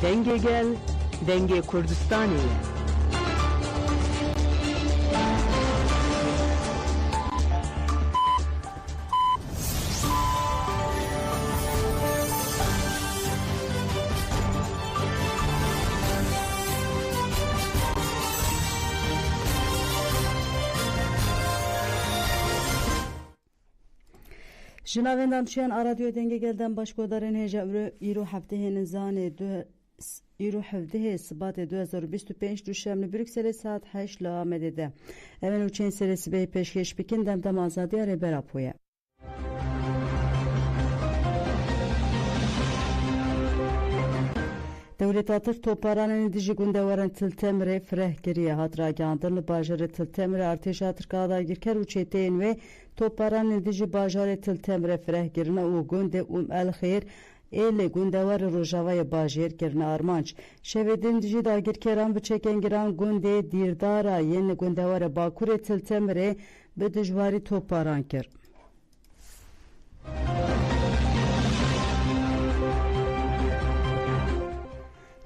Denge gel, denge Kurdistan'ı. Jinavendan çiyan Radyo Denge gelden başkodarın heja îro haftehenin zanê îro hevdehê Sibatê 2025 duşemli Brükselê saat 8 li Amedê de. Ev nûçeyên serê pêşkêş bikin demdem azadiya rêbera poye. Devleta Tir toparanên dijî gundeweran Tiltemirê fireh kiriye hat ragihandin li bajarê Tiltemirê artêşa Tirkiye dagirker û çêteyên wê toparanên dijî bajarê Tiltemirê fireh kirine û gundê el Xêr ê lê gundewerê Rojavayê Bajêr kirine armanc. Şevê din dijî dagirkeran bi çekengiran gundê dîrdara yên li gundewerê Bakurê Tiltemirê bi dijwarî toparan kir.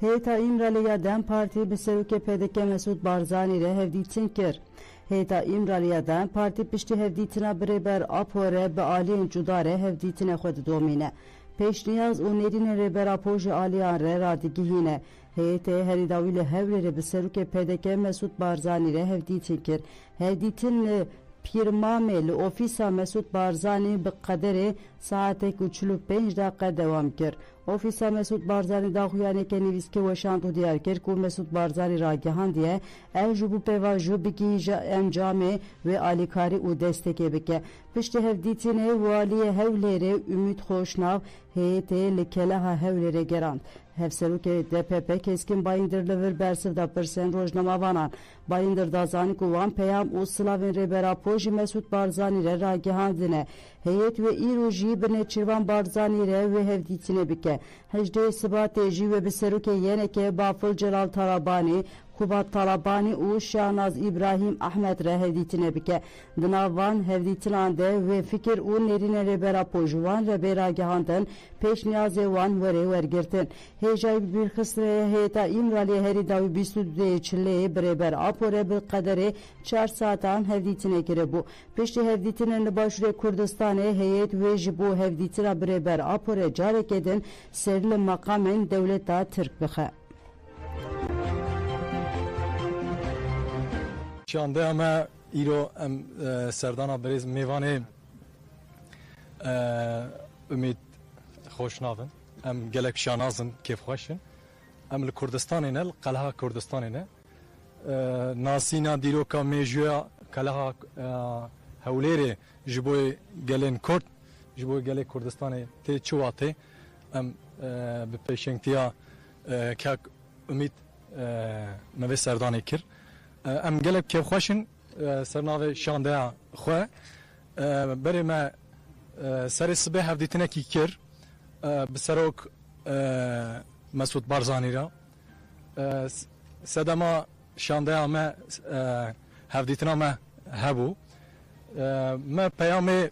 Heyeta İmralıya Dem Parti bi serokê PDK Mesut Barzanî re hevdîtin kir. Heyeta İmralıya Dem Parti piştî hevdîtina birêber Aporê bi aliyên cuda re hevdîtinê xwe didomîne. Pêşniyaz û nêrînên rêbera Apo ji aliyan re radigihîne. Heyetê herî dawî li Hewlêrê bi serokê PDK Mesut Barzanî re hevdîtin kir. Hevdîtin li Pîrmamê li ofîsa Mesut Barzanî bi qederê saetek û 45 daqiqe dewam kir. Ofîsa Mesut Barzanî daxuyaneke nivîskê weşand û diyar kir ku Mesut Barzanî ragihandiye ev ji bo pêvajoyê bigihîje encamê wê alîkarî û destekê bike. Piştî hevdîtinê waliyê Hewlêrê Ümit Xoşnav heyetê li Keleha Hewlêrê gerand. Hevserokê DPP keskin bayındır li vir bersiv da pirsen rojnamavanan. Bayındır da zanî ku wan peyam û silavên rêbera Apo jî Mesut Barzanî re ragihandine. Heyet ve îro jî bi Nêçîrvan Barzanî re wê hevdîtinê bike. Hejdê Sibatê jî wê bi serokê yenekê Bafıl Celal Tarabanî, Kubat Talabani û Şahnaz İbrahim Ahmed re hevdîtinê bike. Di nav van hevdîtinan de wê fikir û nêrînên rêbera Apo ji wan re bê ragihandin pêşniyazê wan werê wergirtin. Hêjayî Birxistirê heyeta İmraliyê herî dawî 22 Çileyê bi rêbera Apo re bi qederê 4 saatan hevdîtinê kiribû. Piştî hevdîtinên li Başûrê Kurdistanê heyet wê ji bo hevdîtina bi rêbera Apo re carekê din ser li maqamên dewleta Tirk bixe. Çanda ama îro em serdana berêz mêvanê Ümit Xoşnavin em gelek şanazin kêfxweşin em li Kurdistanê ne li Qeleha Kurdistanê ne nasîna dîroka mêjuya Qeleha Hewlêrê ji bo gelên Kurd ji bo gelê Kurdistanê tê çi watê em bi pêşengtiya kek Ümit me vê serdanê kir. Em gelek kêfxweşin sernavê şandeya xwe berê me serê sibê hevdîtinekî kir bi serok Mesut Barzanî re sedema şandeya me hevdîtina me hebû me peyamê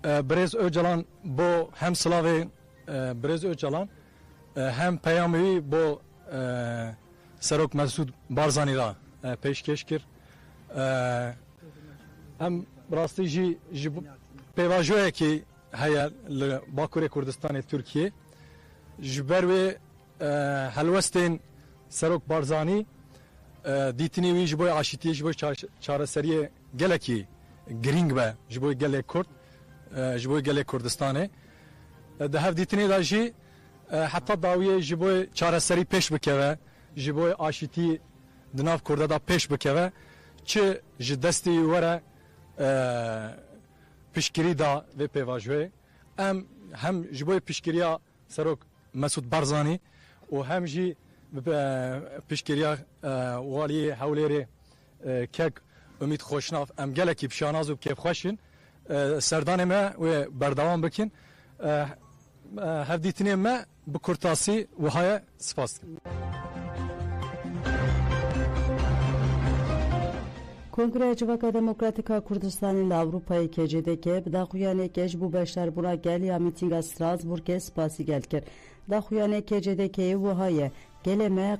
Birêz Öcalan bo hem silavê Birêz Öcalan hem peyamê bo serok Mesut Barzanî re pêşkêş kir. Em rastî jî ji pêvajoyekê heye li Bakurê Kurdistanê Tirkiye ji ber wê helwestên serok Barzanî dîtinê wî ji bo aşîtiyê ji bo çareseriyê gelekî girîng be ji bo gelê Kurd ji bo gelê Kurdistanê di hev dîtinê de jî heta dawiyê ji bo çareserî pêş bikeve ji bo aşîtî di nav Kurda da pêş bikeve çi ji destê were piştgirî da vê pêvajoyê em hem ji bo piştgiriya serok Mesut Barzanî û hem jî piştgiriya waliyê Hewlêrê kek Ümit Xoşnav em gelekî şanaz û kêfxweşin serdanê me wê berdewam bikin hevdîtinê me bi kurtasî wihaya spas dikim. Kongre Civaka Demokratika Kurdistanê li Avrupayê kecêdeke bi daxuyanekê ji bo beşdarbûna geliya mîtînga Strasbourgê spasî gel kir. daxuyane KCDK'yi vuhaye geleme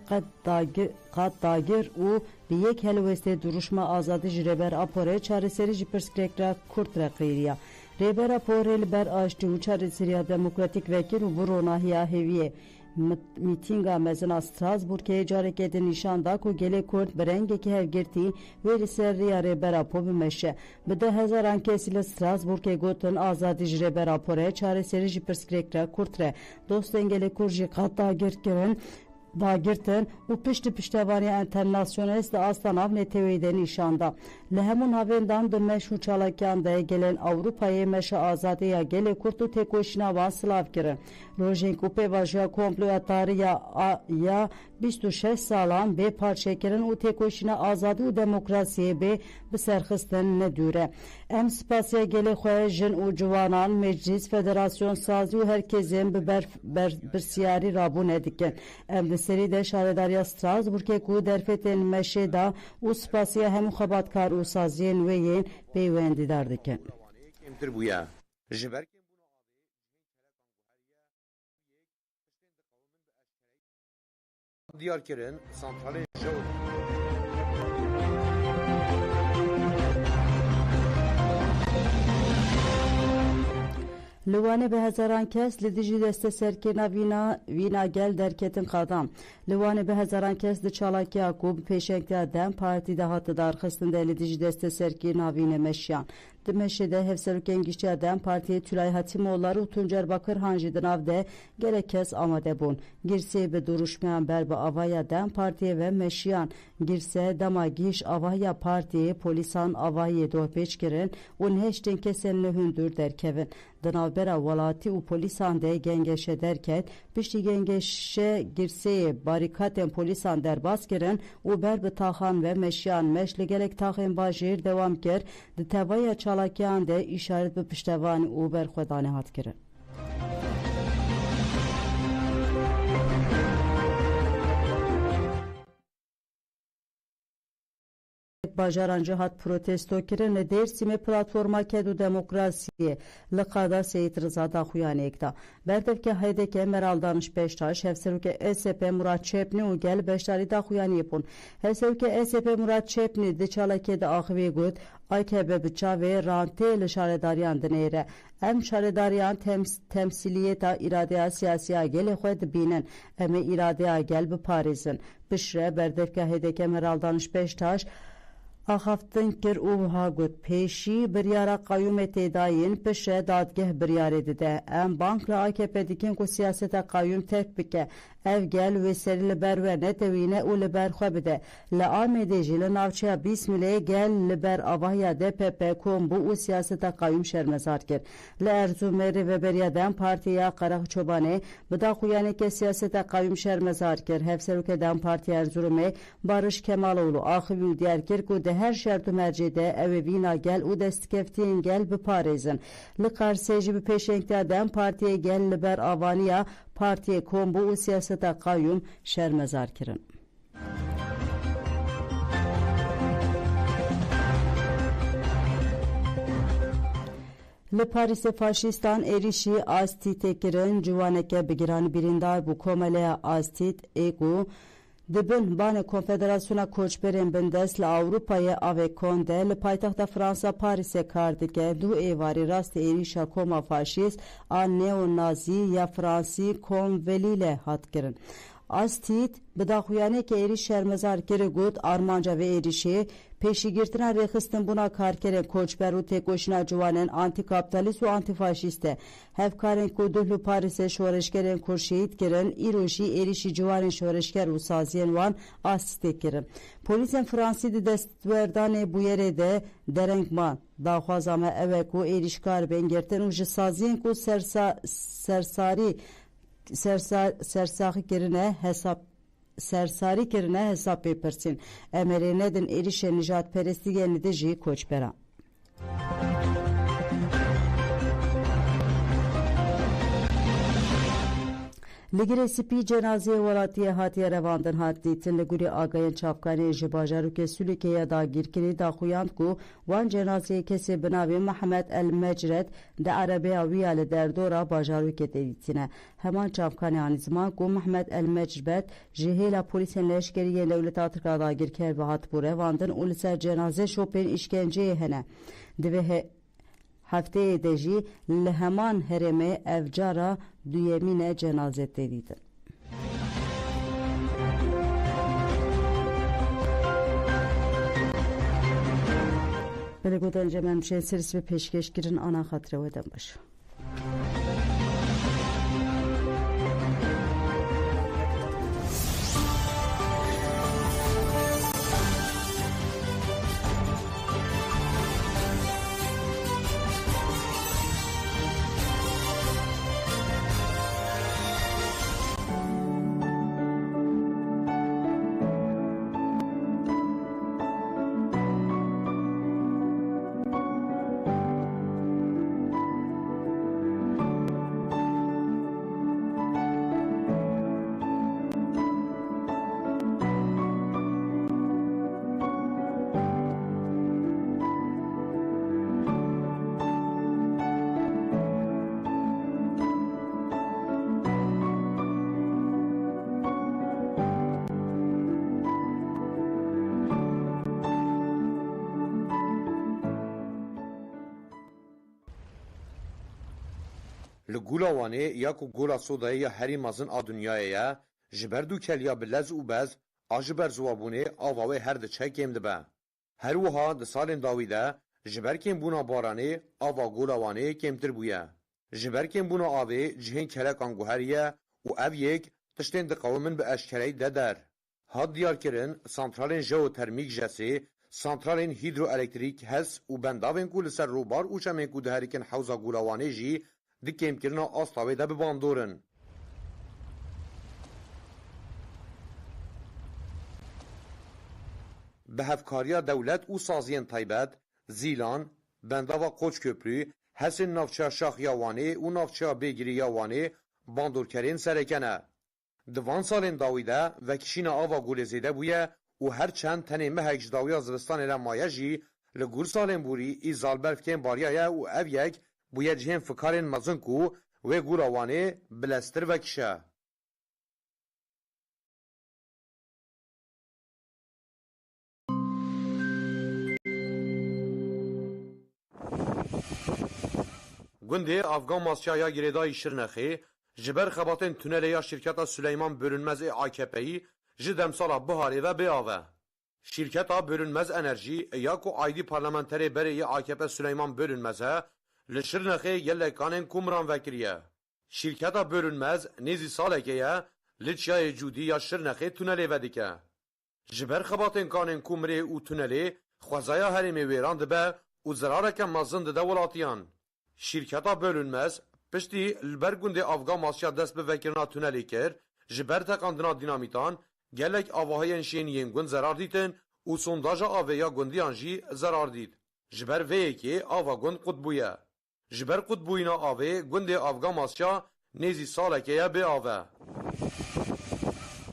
qad dagir û bi yek helwestê duruşma azadî ji rêber Aporê çareserî ji pirsgirêkira Kurd re qîriya. Rêber Aporê li ber aştî û çareseriya demokratîk vekil û bi ronahiya hêviyê mîtînga mezina Strasbourgê carekê di nîşan da ku gelê Kurd bi rengekî hevgirtî wê li ser rêya rêber Apo bimeşe. Bi 10,000 kesî li Strasbourgê gotin azadî ji rêber Aporê çareserî ji pirsgirêkira Kurd re dostên gelê Kurd jî qad dagirtin û piştî piştevaniya internasyonalîst di Astana Netewê de nîşanda. Li hemûn havêndan di meş û çalakiyan de gelên Ewropayê meşa azadiya gelê Kurd û têkoşîna wan silav kirin. Rojên ku pêvajiya komploya tariya ya 26 salan bê parçekirin û têkoşîna azadî û demokrasiyê bê bi serxistin nedûre. Em spasiya gelê xwe jin û ciwanan, meclis, federasyon sazî û herkesên bi birsiyarî rabûne dikin. Em di serî de şaredariya Strasbourgê ku derfetên meşê da û spasiya hemû xebatkar û saziyên wê yên peywendîdar dikin. Diyarkerin santralê Li Wanê bi hezaran kes li dijî desteserkirina vîna gel derketin qadam. Li Wanê bi hezaran kes di çalakiya ku bi pêşengiya Dem Partî de hate darxistin de li dijî desteserkirina vînê meşiyan. Di meşê de hevserokên giştiya Dem Partiyê Tülay Hatîmoğullar û Tuncer Bakırhan jî di nav de gelek kes amade bûn. Girsê bi duruşmayan ber bi avaya Dem Partiyê ve meşiyan. Girsê dema gîş avaya partiyê polîsan avayê dohpêç kirin û neheştên kesên li hundur derkevin. Di navbera welatî û polîsan de gengeşe derket, piştî gengeşe girseyê barîkatên polîsan derbas kirin û ber bi taxan ve meşiyan meş li gelek taxên bajêr dewam kir, di tevaya çalakiyan de îşaret bi piştevanî û berxwedanê hat kirin. Bajaran cihat protesto kirin li Dêrsimê platforma Ked û Demokrasiyê li qada Seyit Rıza Daxuyaniyek da. Berdevke Heydeke Meral Danış Beştaş, hevserokê SP Murat Çepnî û gel beşdarî Daxuyaniyê bûn. Hevserokê SP Murat Çepnî di çalakê de axivî got, AKP bi çavê rantê li şaredariyan dinêre. Em şaredariyan temsiliyeta îradeya siyasiya gelê xwe dibînin. Em ê îradeya gel biparêzin. Pişre berdevke Heydeke Meral Danış Beştaş axaftin kir û wiha got pêşî biryara qayûmê têdayîn pişre dadgeh biryarê dide. Em bank li AKP dikin ku siyaseta qayûm terk bike. Ev gel wê serî li ber we netewîne û li ber xwe bide. Li Amêdê jî li navçeya Bîsmilê gel li ber avahya DPP kombû û siyaseta qayûm şermezar kir. Li Erzûmê rêveberiya Dem Partiya Qarax Çobanê bi Daxuyanekê siyaseta qayûm şermezar kir. Hevserokê Dem Partiya Erzûmê Barış Kemaloğlu axivî û diyar kir ku di her şert û mercê de ew ê vîna gel û destkeftiyên gel biparêzin. Li Qarsê jî bi pêşengiya Dem Partiyê gel li ber avaniya partiyê kombû û siyaseta qayûm şermezar kirin. Li Parîsê faşîstan êrişî Astîtê kirin, ciwaneke bigiranî birîndar bû komeleya Astît ê ku dibin banê Konfederasyona Koçberên Bindest li Ewropayê avêkon de li paytexta Fransa Parîsê kar dike. Du êvarî rastî êrişa koma faşîst a neonazî ya Fransî Komvelîle hat kirin. Astît bi daxuyanekê êrîş şermezar kiri got armanca vê êrişê pêşîgirtina rêxistinbûna karkerên koçber û têkoşîna ciwanên antîkapitalîst û antîfaşîst e. Hevkarên ku duh li Parîsê şoreşgerên Kurd şehîd kirin, îro jî êrişî ciwanên şoreşger û saziyên wan Astîtê kirin. Polîsên Fransî di destwerdanê bûyerê de dereng man. Daxwaza me ew e ku êrişkar bên girtin û ji saziyên ku sersarî kirine hesap pê pirsin. Em ê rê nedin êrişên nijadperestiyên de jî koçberan. لگری سپی جنازه ولاتی هاتی رواندن هات دیتن لگوری آگاین چاپکانی جباجارو که سولیکی دا گیرکری دا خویاند کو وان جنازه کسی بناوی محمد المجرد دا عربی آویال در دورا باجارو که دیتینه همان چاپکانی آن زمان کو محمد المجرد جهیلا پولیسین لشکریه دولت آترکا دا گیرکر و هات بوره واندن اولسر جنازه شوپین اشکنجه هنه دوه هفته دجی لهمان هرمه افجارا دویمین جنازه دیدن. بلگودن جمعم شن سرس به پیشکش گیرن آنا خاطره ودن باشه. لگولا وانه یا کو گولا سودای یا هری مازن آ دنیای یا جبر دو کلیا بلز و بز آجبر زوابونه آواوه هر ده چه کم دبه. هر وها ده سالن داویده جبر کم بونا بارانه آوا گولا وانه کمتر بویه. جبر کم بونا آوه جهن کلک انگوهریه و او یک تشتین ده قومن به اشکری ده در. هاد دیار کرن سانترالن جو ترمیک جسی سانترالن هیدرو الکتریک هس و بنداوین کول سر روبار و چمین کو ده هریکن حوزا گولا وانه جی دکیم کرنا آستاوی ده بباندورن. به هفکاریا دولت و سازین تایبت، زیلان، بنداوا قوچ köprü، هسن نافچه شاخ یاوانه و نافچه بگیری یاوانه باندورکرین سرکنه. دوان سالین داویده و کشین آوا گول زیده بویه و هر چند تنه مهک جداوی از زبستان رمایه جی لگور سالین بوری ای زالبرف کن باریایه و او یک بویه جهن فکارین مزن کو و گوراوانه بلستر و کشه. گنده افغان ماسیایا گریدای شرنخی جبر خباتن تونله یا شرکتا سلیمان برونمز AKP'yi جدم سالا بهاری و بیاوه. شرکتا برونمز انرژی یا کو آیدی پارلمانتری بری AKP سلیمان برونمزه لشرنخی یلکانن کمران وکریه. شرکتا برونمز نیزی ساله که یا لچیای جودی یا شرنخی تونله ودیکه. جبر خباتن کانن کمری و تونله خوزایا هرمی ویراند به و زرارک مازند ده ولاتیان. شرکتا برونمز پشتی البرگوند افغان ماسیا دست به وکرنا تونلی کر جبر تقاندنا دینامیتان گلک آواهای انشین ینگون زرار دیتن و سونداجا آویا گوندیان جی زرار دید. جبر وی که آوا گوند قطبویه. جبر قطبوینا آوه گوند افغان ماسیا نیزی ساله که یا به آوه.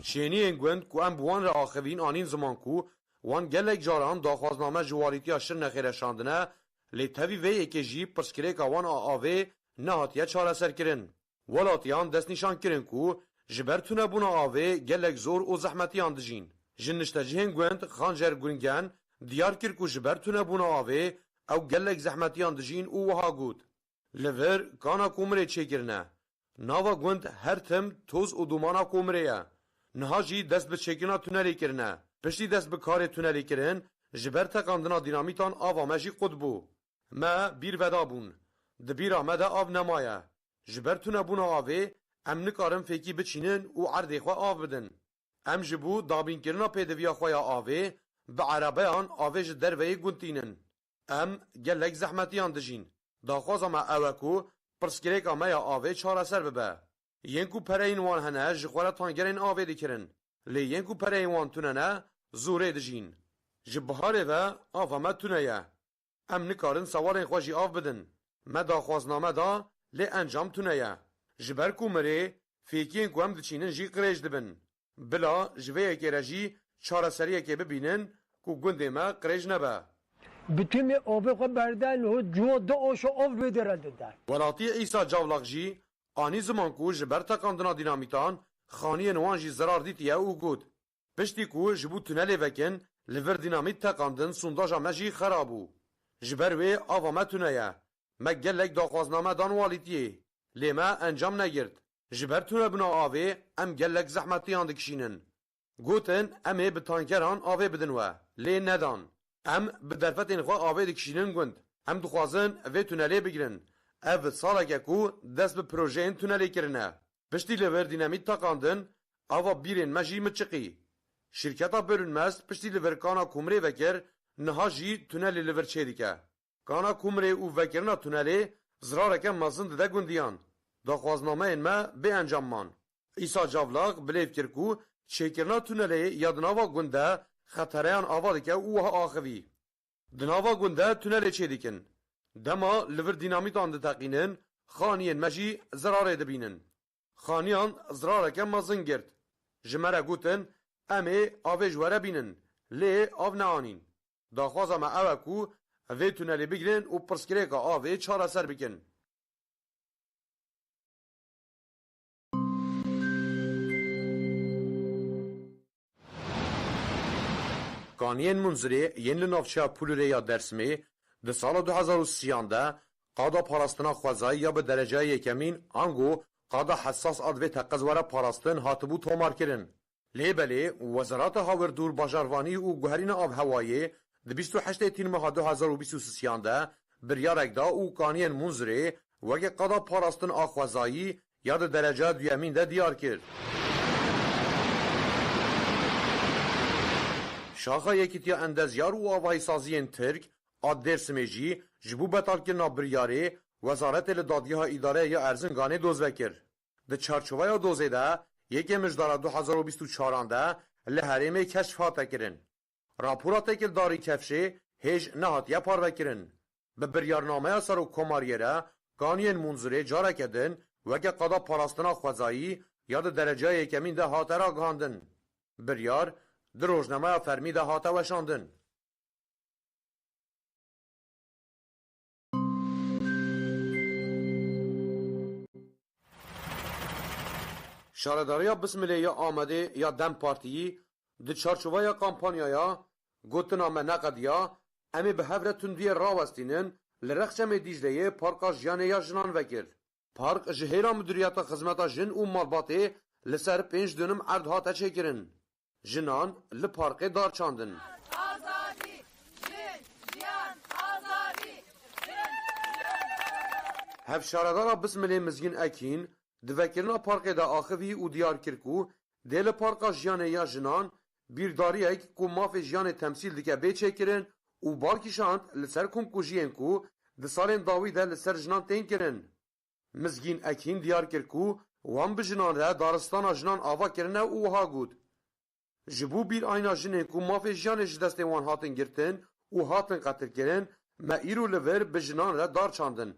شینی ینگوند که ام بوان را آخوین آنین زمان کو وان گلک جاران داخوازنامه جوالیتی اشتر نخیره شاندنه لی تاوی وی که جی پرسکره که وان آوه نهاتیه چاره سر کرن. ولاتیان دست نشان کرن کو جبر تونه بونا آوه گلک زور و زحمتیان دجین. جنشته جهن گوند خانجر گرنگن دیار کر کو جبر تونه بونا آوه او گلک زحمتیان دجین او وها گود. لور کانا کومره چه کرنه. ناوا گوند هر تم توز و دومانا کومره. نها جی دست به چکینا تونلی کرنه. پشتی دست به کار تونلی کرن جبر تقاندنا دینامیتان آوا مجی قد بو. ما بیر ودا بون. دبیر آمده آب نمایه. جبر تونه بونا آوه ام نکارم فیکی بچینن و عرضی خواه آو بدن. ام جبو دابین کرنا پیدویا خواه آوه به عربه آن آوه جدروه گونتینن. ام گلک زحمتیان دجین. داخوازا ما اوکو پرسکریک آمه آوه چاره سر ببه. ینکو پرین وان هنه جخوره تانگرین آوه دیکرن. لی ینکو پرین وان تونه نه زوره دجین. جبهاره و آوه ما تونه یه. ام نکارن سوارین خواجی آو بدن. مدا خوازنامه دا لی انجام تونه یه. جبر کومره Fêkiyên ku em diçînin jî qirêj dibin. Bila ji vê yekê re jî çareseriyekê bibînin ku gundê me qirêj nebe. Bütün avı ko berden o cuo da o şu av bedereldiler. Welatiyê İsa Cavlaq jî anî ziman ku ji ber teqandina dînamîtan xaniyên wan jî zerar dîtiye û got. Piştî ku ji bo tunelê vekin li vir dînamît teqandin sondaja me jî xerab bû. Ji ber wê ava me tune ye. Me gelek daxwazname dan walîtiyê. Lê me encam negirt. Ji ber tunebûna avê em gelek zehmetiyan dikişînin. Gotin em ê bi tankeran avê bidin we. Lê nedan. Em bi derfetên xwe avê dikişînin gund. Em dixwazin vê tunelê bigirin. Ev saleke ku dest bi projeyên tunelê kirine. Piştî li vir dînamît teqandin, ava bîrên me jî miçiqî. Şirketa bölünmez piştî li vir kana kumrê vekir, niha jî tunelê li vir çê dike. Kana kumrê û vekirina tunelê zirareke mezin dide gundiyan. Daxwaznameyên me bê encamman. İsa Cavlaq bilêv kir ku çêkirina tunelê ya di nava gunde xetereyan ava dike û wiha axivî. Di nava gunde tunelê çê dikin. Dema li vir dînamîtan diteqînin, xaniyên me jî zirarê dibînin. Xaniyan zirareke mezin girt. Ji me re gotin em ê avê ji we re bînin. Lê av neanîn. Daxwaza me ew e ku vê tunelê bigirin û pirskirêka avê çareser bikin. Kaniyên Munzirê yên li navçeya Pulurê ya Dêrsimê di sala 2030 de qada parastina xwezayî ya bi dereceya yekemîn ango qada hessas ad vê teqez were parastin hatibû tomarkirin. Lêbelê Wezareta Hawirdûr Bajarvanî û Guherîna Avhewayê di 28 Tîrmeha 2023 de biryarek da û kaniyên Munzirê weke qada parastin a xwezayî ya di dereceya duyemîn de diyar kir. Şaxa Yekîtiya Endezyar û Avahîsaziyên Tirk a Dêrsimê jî ji bo betalkirina biryarê Wezaretê li Dadgeha Îdareya ya Erzinganê doz vekir. Di çarçoveya dozê de yekê mijdara 2024 de li herêmê keşf hate kirin. Rapora têkildarî kefşê hêj nehatiye parvekirin. Bi biryarnameya ser û komariyê re kaniyên Munzirê careke din weke qada parastina xwezayî ya di dereceya yekemîn de hate ragihandin. Biryar di rojnameya fermî de hate weşandin. Şaredariya Bismilê ya Amedê ya Dem Partiyî di çarçoveya kampanyaya gotina me neqediya em ê bi hev re tundiyê rawestînin li Rexçemê Dîcleyê parka jiyanê ya jinan vekir. Park ji hêra Müdüriyeta Xizmeta Jin û Malbatê li ser 5 dönüm erd hate çêkirin. Jinan li parkê darçandin. Azadî, jin, jiyan, azadî, jin, jiyan. Hev şaredara Bismilê Mizgîn Ekîn di vekirina parkê de axivî û diyar kir ku dê li parka jiyanê ya jinan bîrdariyek ku mafê jiyanê temsîl dike bê çêkirin û balkîşand li ser komkujiyên ku di salên dawî de li ser jinan tên kirin. Mizgîn Ekîn diyar kir ku wan bi jinan re daristana jinan ava kirine û wiha got. Ji bo bîr ayna jinên ku mafê jiyanê ji destê wan hatin girtin û hatin qetilkirin me îro li vir bi jinan re darçandin.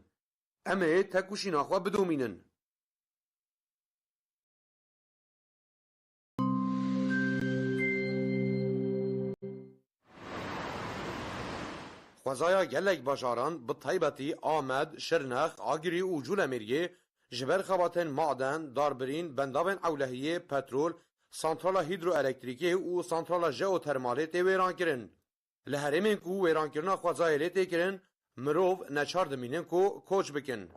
Em ê tekuşîna xwe bidomînin. Xwezaya gelek bajaran bi taybetî Amed, Şirnex, Agirî û Culemiriyê ji ber xebatên maden, darbirîn, bendavên ewlehiyê, petrol, santrala hîdroelektrîkê û santrala jeotermalê tê wêrankirin. Li herêmên ku wêrankirina xwezayê lê tê kirin, mirov neçar dimînin ku koç bikin.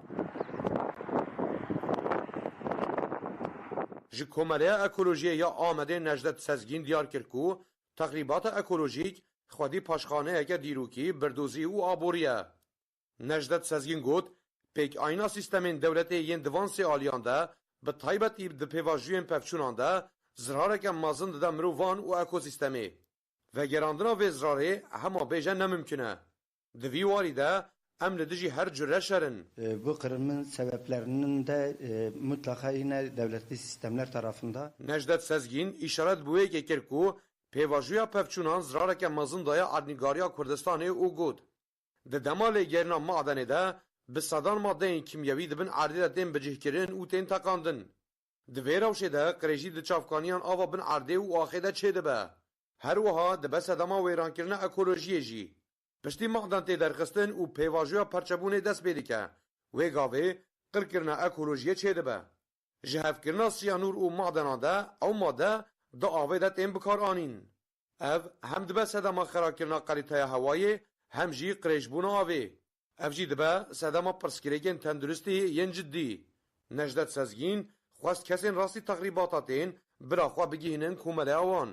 Ji Komeleya Ekolojiyê ya Amedê Necdet Sezgîn diyar kir ku teqrîbata ekolojîk xwedî paşxaneyeke dîrokî, birdozî û aborî ye. Necdet Sezgîn got pêk ayna sîstemên dewletê yên divan sê aliyan de bi taybetî di pêvajiyên pevçûnan de zirareke mezin dide mirovan û ekosîstemê. Vegerandina vê zirarê hema bêje nemimkün e. Di vî warî de em li dijî her cüre şerin. Bu kırımın sebeplerinin de mutlaka yine devletli sistemler tarafında. Necdet Sezgîn işaret bu yekê kir ku pêvajoya pevçûnan zirareke mezin daye erdnîgariya Kurdistanê û got. Di dema lêgerîna madenê de bi sedan maddeyên kimyewî dibin erdê de tên bicihkirin û tên teqandin. Di vê rewşê de qirêjî di çavkaniyan ava bin erdê û axê de çê dibe. Her wiha dibe sedema wêrankirina ekolojiyê jî. Piştî maxdan tê derxistin û pêvajoya perçebûnê dest pê dike. Wê gavê qirkirina ekolojiyê çê dibe. Ji hevkirina siyanûr û maxdana de ew made di avê de tên bikar anîn. Ev hem dibe sedema xerakirina kalîteya hewayê hem jî qirêjbûna avê. Ev jî dibe sedema pirsgirêkên tenduristî yên ciddî. Necdet Sezgîn xwest kesên rastî texrîbata tên bira xwe bigihînin komeleya wan.